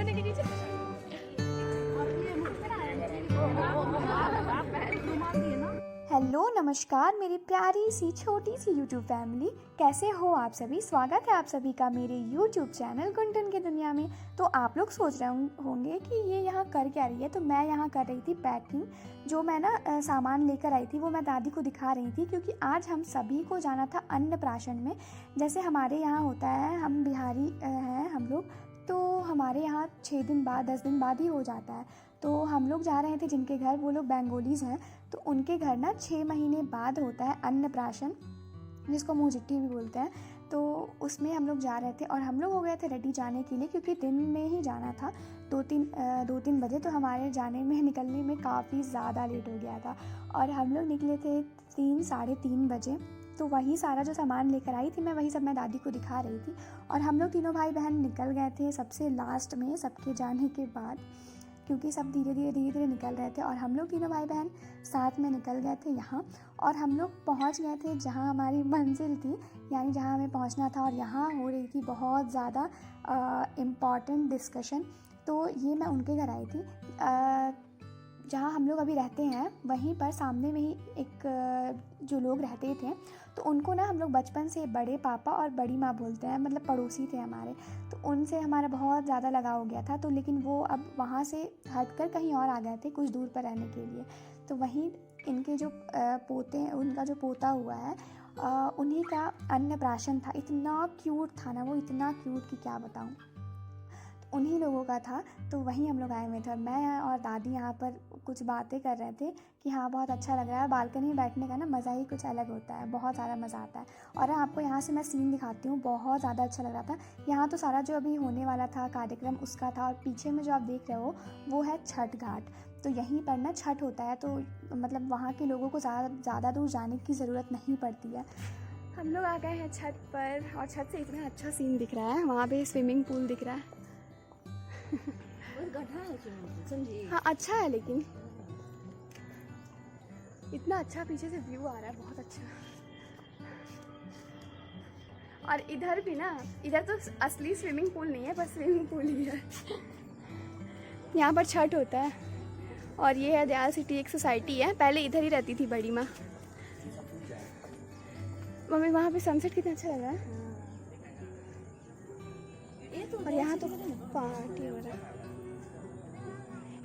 के नीचे हेलो नमस्कार मेरी प्यारी सी छोटी सी यूट्यूब फैमिली, कैसे हो आप सभी। स्वागत है आप सभी का मेरे यूट्यूब चैनल गुंटन की दुनिया में। तो आप लोग सोच रहे होंगे कि ये यहाँ कर क्या रही है। तो मैं यहाँ कर रही थी पैकिंग। जो मैं ना सामान लेकर आई थी वो मैं दादी को दिखा रही थी, क्योंकि आज हम सभी को जाना था अन्नप्राशन में। जैसे हमारे यहाँ होता है, हम बिहारी हैं हम लोग, तो हमारे यहाँ 6 दिन बाद 10 दिन बाद ही हो जाता है। तो हम लोग जा रहे थे जिनके घर, वो लोग बेंगोलीज़ हैं, तो उनके घर ना 6 महीने बाद होता है अन्नप्राशन, जिसको मुँह चिट्ठी भी बोलते हैं। तो उसमें हम लोग जा रहे थे और हम लोग हो गए थे रेडी जाने के लिए, क्योंकि दिन में ही जाना था 2-3 बजे। तो हमारे जाने में निकलने में काफ़ी ज़्यादा लेट हो गया था और हम लोग निकले थे 3-3:30 बजे। तो वही सारा जो सामान लेकर आई थी मैं, वही सब मैं दादी को दिखा रही थी। और हम लोग तीनों भाई बहन निकल गए थे सबसे लास्ट में, सबके जाने के बाद, क्योंकि सब धीरे धीरे निकल रहे थे। और हम लोग तीनों भाई बहन साथ में निकल गए थे यहाँ, और हम लोग पहुँच गए थे जहाँ हमारी मंजिल थी, यानी जहाँ हमें पहुँचना था। और यहाँ हो रही थी बहुत ज़्यादा इम्पॉर्टेंट डिस्कशन। तो ये मैं उनके घर आई थी जहाँ हम लोग अभी रहते हैं, वहीं पर सामने में ही एक जो लोग रहते थे, तो उनको ना हम लोग बचपन से बड़े पापा और बड़ी माँ बोलते हैं, मतलब पड़ोसी थे हमारे। तो उनसे हमारा बहुत ज़्यादा लगाव हो गया था। तो लेकिन वो अब वहाँ से हटकर कहीं और आ गए थे कुछ दूर पर रहने के लिए। तो वहीं इनके जो पोते हैं, उनका जो पोता हुआ है, उन्हीं का अन्नप्राशन था। इतना क्यूट था ना वो, इतना क्यूट कि क्या बताऊँ। उन्हीं लोगों का था। तो वहीं हम लोग आए हुए थे और मैं और दादी यहाँ पर कुछ बातें कर रहे थे कि हाँ बहुत अच्छा लग रहा है। बालकनी में बैठने का ना मज़ा ही कुछ अलग होता है, बहुत ज़्यादा मज़ा आता है। और आपको यहाँ से मैं सीन दिखाती हूँ, बहुत ज़्यादा अच्छा लग रहा था। यहाँ तो सारा जो अभी होने वाला था कार्यक्रम उसका था, और पीछे में जो आप देख रहे हो वो है छठ घाट। तो यहीं पर ना छठ होता है, तो मतलब वहाँ के लोगों को ज़्यादा दूर जाने की ज़रूरत नहीं पड़ती है। हम लोग आ गए हैं छत पर, और छत से इतना अच्छा सीन दिख रहा है। वहाँ पे स्विमिंग पूल दिख रहा है। हाँ अच्छा है, लेकिन इतना अच्छा पीछे से व्यू आ रहा है, बहुत अच्छा। और इधर भी ना, इधर तो असली स्विमिंग पूल नहीं है, बस स्विमिंग पूल ही है। यहाँ पर छठ होता है। और ये है दयाल सिटी, एक सोसाइटी है, पहले इधर ही रहती थी बड़ी माँ। मम्मी वहाँ पे सनसेट कितना अच्छा लग रहा है। और यहाँ तो पार्टी हो रहा है।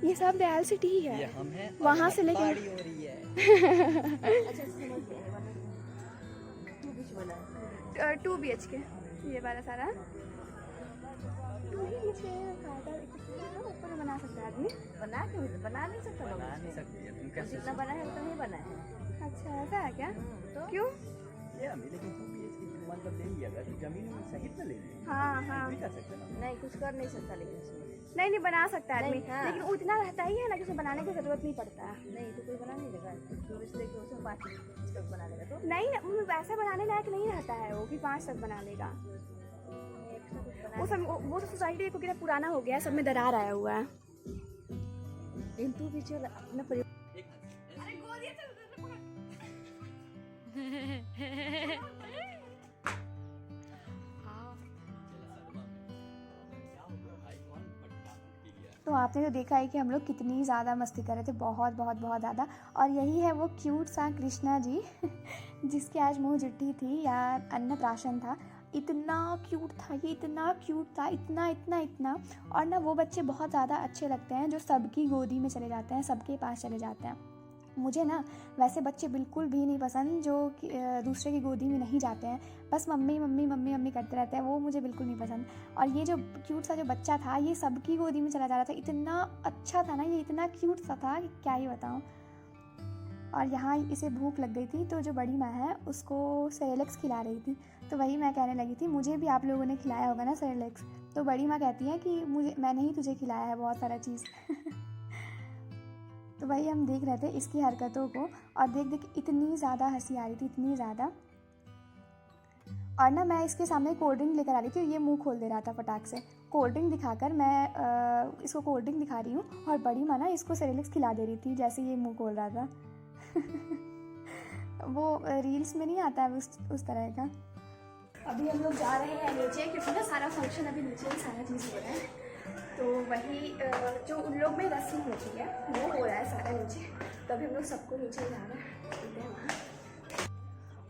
ये सब दयाल सिटी ही है, वहाँ से लेके टू BHK ये वाला सारा 2 BHK ऊपर बना सकता है आदमी। बना नहीं सकता, जितना बना है उतना ही बना है। अच्छा ऐसा है क्या? तो क्यों? मतलब लेंगे अगर जमीन सहित में लेंगे। हाँ नहीं कुछ कर नहीं सकता, लेकिन नहीं बना सकता है आदमी, हाँ। लेकिन उतना रहता ही है ना कि उसे बनाने की जरूरत नहीं पड़ता है। नहीं तो कोई बना नहीं देगा, टूरिस्ट लेके उसमें 5 तक बना लेगा। तो नहीं ना, वैसे बनाने लायक नहीं रहता है वो कि 5 तक बना लेगा। वो सोसाइटी देखो कितना पुराना हो गया है, सब में दरार आया हुआ है। तू भी चल अपना तो आपने तो देखा है कि हम लोग कितनी ज़्यादा मस्ती कर रहे थे, बहुत बहुत बहुत ज़्यादा। और यही है वो क्यूट सा कृष्णा जी जिसकी आज मुँह जुट्टी थी या अन्नप्राशन था। इतना क्यूट था ये, इतना क्यूट था, इतना। और ना वो बच्चे बहुत ज़्यादा अच्छे लगते हैं जो सबकी गोदी में चले जाते हैं, सबके पास चले जाते हैं। मुझे ना वैसे बच्चे बिल्कुल भी नहीं पसंद जो दूसरे की गोदी में नहीं जाते हैं, बस मम्मी करते रहते हैं, वो मुझे बिल्कुल नहीं पसंद। और ये जो क्यूट सा जो बच्चा था, ये सबकी गोदी में चला जा रहा था, इतना अच्छा था ना ये, इतना क्यूट सा था कि क्या ही बताऊँ। और यहाँ इसे भूख लग गई थी, तो जो बड़ी माँ है उसको सेरेलेक्स खिला रही थी। तो वही मैं कहने लगी थी, मुझे भी आप लोगों ने खिलाया होगा ना सेरेलेक्स। तो बड़ी माँ कहती है कि मैंने ही तुझे खिलाया है बहुत सारा चीज़। तो वही हम देख रहे थे इसकी हरकतों को, और देख इतनी ज़्यादा हंसी आ रही थी, इतनी ज़्यादा। और ना मैं इसके सामने कोल्ड ड्रिंक लेकर आ रही थी, ये मुंह खोल दे रहा था फटाक से। कोल्ड ड्रिंक दिखाकर मैं इसको कोल्ड ड्रिंक दिखा रही हूँ, और बड़ी माँ ना इसको सेरेलेक्स खिला दे रही थी जैसे ये मुंह खोल रहा था। वो रील्स में नहीं आता है उस तरह का। अभी हम लोग जा रहे हैं नीचे, क्योंकि ना सारा फंक्शन अभी नीचे ही सारा चीज़ हो रहा है। तो वही जो उन लोग में रस्म होती है वो हो रहा है सारा नीचे, तो अभी हम लोग सबको नीचे जा रहे हैं।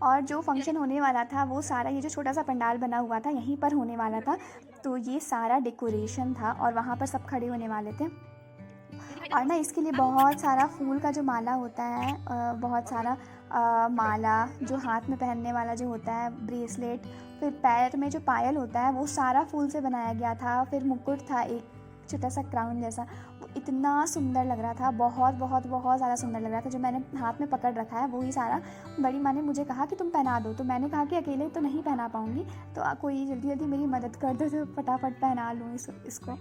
और जो फंक्शन होने वाला था वो सारा, ये जो छोटा सा पंडाल बना हुआ था यहीं पर होने वाला था, तो ये सारा डेकोरेशन था और वहाँ पर सब खड़े होने वाले थे। और ना इसके लिए बहुत सारा फूल का जो माला होता है, बहुत सारा माला, जो हाथ में पहनने वाला जो होता है ब्रेसलेट, फिर पैर में जो पायल होता है वो सारा फूल से बनाया गया था। फिर मुकुट था एक छोटा सा क्राउन जैसा, वो इतना सुंदर लग रहा था, बहुत बहुत बहुत ज़्यादा सुंदर लग रहा था। जो मैंने हाथ में पकड़ रखा है वही सारा बड़ी माँ ने मुझे कहा कि तुम पहना दो, तो मैंने कहा कि अकेले तो नहीं पहना पाऊँगी, तो कोई जल्दी जल्दी मेरी मदद कर दो तो फटाफट पहना लूँ इसको।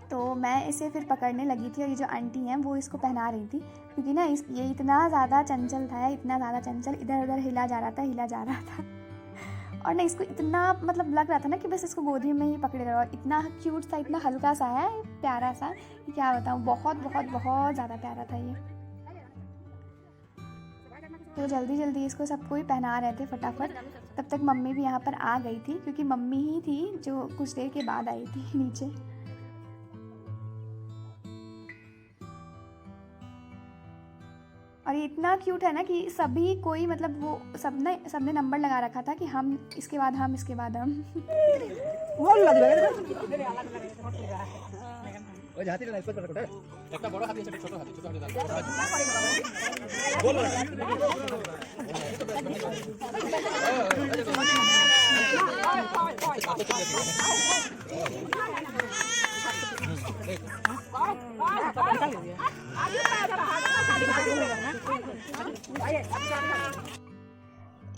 तो मैं इसे फिर पकड़ने लगी थी और ये जो आंटी हैं वो इसको पहना रही थी, क्योंकि ना ये इतना ज़्यादा चंचल था, इतना ज़्यादा चंचल, इधर उधर हिला जा रहा था और ना इसको इतना मतलब लग रहा था ना कि बस इसको गोदी में ही पकड़े रहो। और इतना क्यूट सा, इतना हल्का सा है, प्यारा सा, क्या बताऊँ, बहुत बहुत बहुत ज़्यादा प्यारा था ये। तो जल्दी जल्दी इसको सबको ही पहना रहे थे फटाफट। तब तक मम्मी भी यहाँ पर आ गई थी, क्योंकि मम्मी ही थी जो कुछ देर के बाद आई थी नीचे। और ये इतना क्यूट है ना कि सभी कोई मतलब वो सबने नंबर लगा रखा था कि हम इसके बाद हम, इसके बाद हम।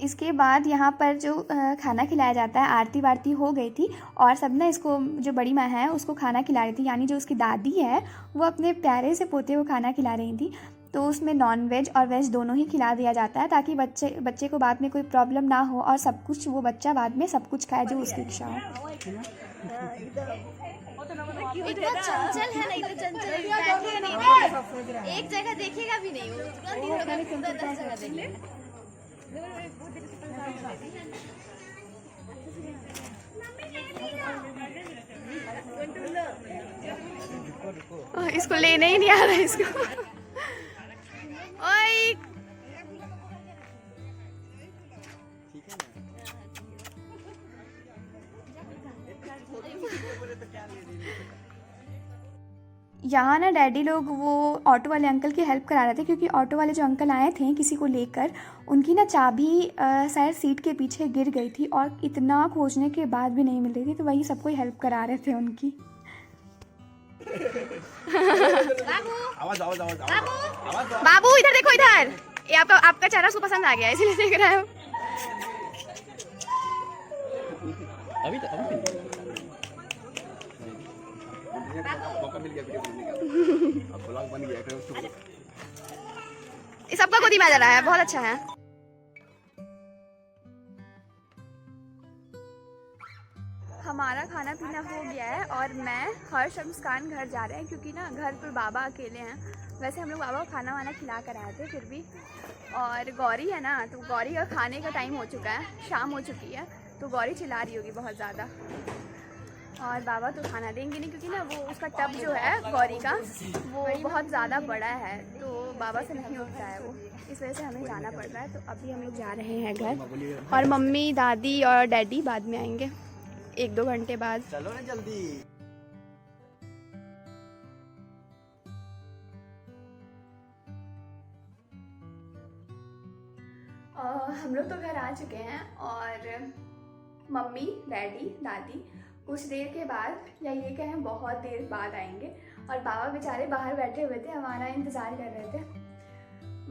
इसके बाद यहाँ पर जो खाना खिलाया जाता है, आरती वारती हो गई थी और सब ना इसको, जो बड़ी माँ है उसको खाना खिला रही थी, यानी जो उसकी दादी है वो अपने प्यारे से पोते को खाना खिला रही थी। तो उसमें नॉन वेज और वेज दोनों ही खिला दिया जाता है, ताकि बच्चे को बाद में कोई प्रॉब्लम ना हो और सब कुछ वो बच्चा बाद में सब कुछ खाए जो उसकी इच्छा हो। इतना चंचल है ना, इतना चंचल बैठेगा नहीं, एक जगह देखेगा भी नहीं, वो इतना दिन होगा कि पूरा 10 जगह देख लेगा। इसको लेने ही नहीं आ रहा है इसको। ओए यहाँ ना डैडी लोग वो ऑटो वाले अंकल की हेल्प करा रहे थे, क्योंकि ऑटो वाले जो अंकल आए थे किसी को लेकर, उनकी ना चाबी शायद सीट के पीछे गिर गई थी और इतना खोजने के बाद भी नहीं मिल रही थी, तो वही सबको हेल्प करा रहे थे उनकी। बाबू इधर देखो, इधर, ये आपका चेहरा उसको पसंद आ गया इसलिए देख रहा है। अभी मौका मिल गया वीडियो बनने का, अब ब्लॉग बन गया, ये सबका गोदी में आ जा रहा है, बहुत अच्छा है। हमारा खाना पीना हो गया है और मैं हर्ष और मुस्कान घर जा रहे हैं, क्योंकि ना घर पर बाबा अकेले हैं। वैसे हम लोग बाबा को खाना वाना खिला कर आए थे फिर भी, और गौरी है ना, तो गौरी का खाने का टाइम हो चुका है, शाम हो चुकी है, तो गौरी चिल्ला रही होगी बहुत ज़्यादा। और बाबा तो खाना देंगे नहीं, क्योंकि ना वो उसका टब जो है गौरी का वो बहुत ज़्यादा बड़ा है, तो बाबा से नहीं उठता है वो, इस वजह से हमें जाना पड़ रहा है। तो अभी हम लोग जा रहे हैं घर, और मम्मी दादी और डैडी बाद में आएंगे 1-2 घंटे बाद। चलो ना जल्दी। हम लोग तो घर आ चुके हैं और मम्मी डैडी दादी कुछ देर के बाद, या ये कहें बहुत देर बाद आएंगे, और बाबा बेचारे बाहर बैठे हुए थे, हमारा इंतज़ार कर रहे थे।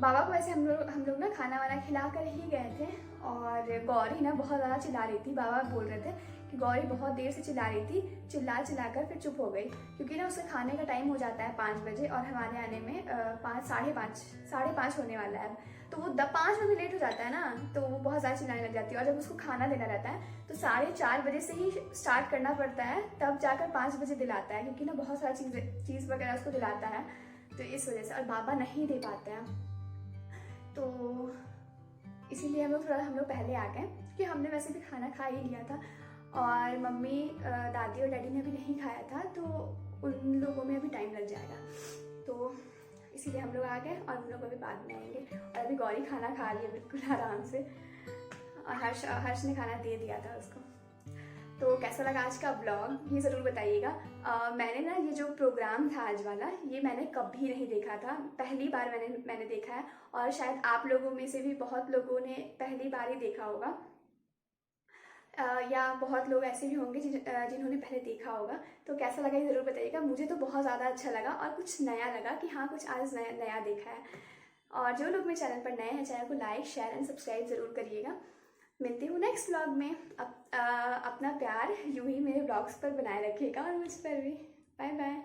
बाबा को वैसे हम लोग ना खाना वाना खिला कर ही गए थे, और गौरी ना बहुत ज़्यादा चिल्ला रही थी। बाबा बोल रहे थे कि गौरी बहुत देर से चिल्ला रही थी, चिल्ला कर फिर चुप हो गई, क्योंकि ना उसके खाने का टाइम हो जाता है 5 बजे और हमारे आने में 5, 5:30 होने वाला है। तो वो 5 बजे लेट हो जाता है ना, तो वो बहुत ज़्यादा चिल्लाने लग जाती है, और जब उसको खाना देना रहता है तो 4:30 बजे से ही स्टार्ट करना पड़ता है, तब जाकर 5 बजे दिलाता है, क्योंकि ना बहुत सारा चीज़ वगैरह उसको दिलाता है, तो इस वजह से, और बाबा नहीं दे पाते हैं, तो इसीलिए हम लोग पहले आ गए, क्योंकि हमने वैसे भी खाना खा ही लिया था। और मम्मी दादी और डैडी ने अभी नहीं खाया था, तो उन लोगों में अभी टाइम लग जाएगा, तो इसीलिए हम लोग आ गए और उन लोग अभी बाद में आएंगे। और अभी गौरी खाना खा रही है बिल्कुल आराम से, और हर्ष ने खाना दे दिया था उसको। तो कैसा लगा आज का ब्लॉग ये ज़रूर बताइएगा। मैंने ना ये जो प्रोग्राम था आज वाला, ये मैंने कभी नहीं देखा था, पहली बार मैंने देखा है, और शायद आप लोगों में से भी बहुत लोगों ने पहली बार ही देखा होगा, या बहुत लोग ऐसे भी होंगे जिन्होंने पहले देखा होगा। तो कैसा लगा ये ज़रूर बताइएगा। मुझे तो बहुत ज़्यादा अच्छा लगा और कुछ नया लगा कि हाँ कुछ आज नया देखा है। और जो लोग मेरे चैनल पर नए हैं, चैनल को लाइक शेयर एंड सब्सक्राइब ज़रूर करिएगा। मिलती हूँ नेक्स्ट व्लॉग में। अपना प्यार यूं ही मेरे व्लॉग्स पर बनाए रखिएगा और मुझ पर भी। Bye bye.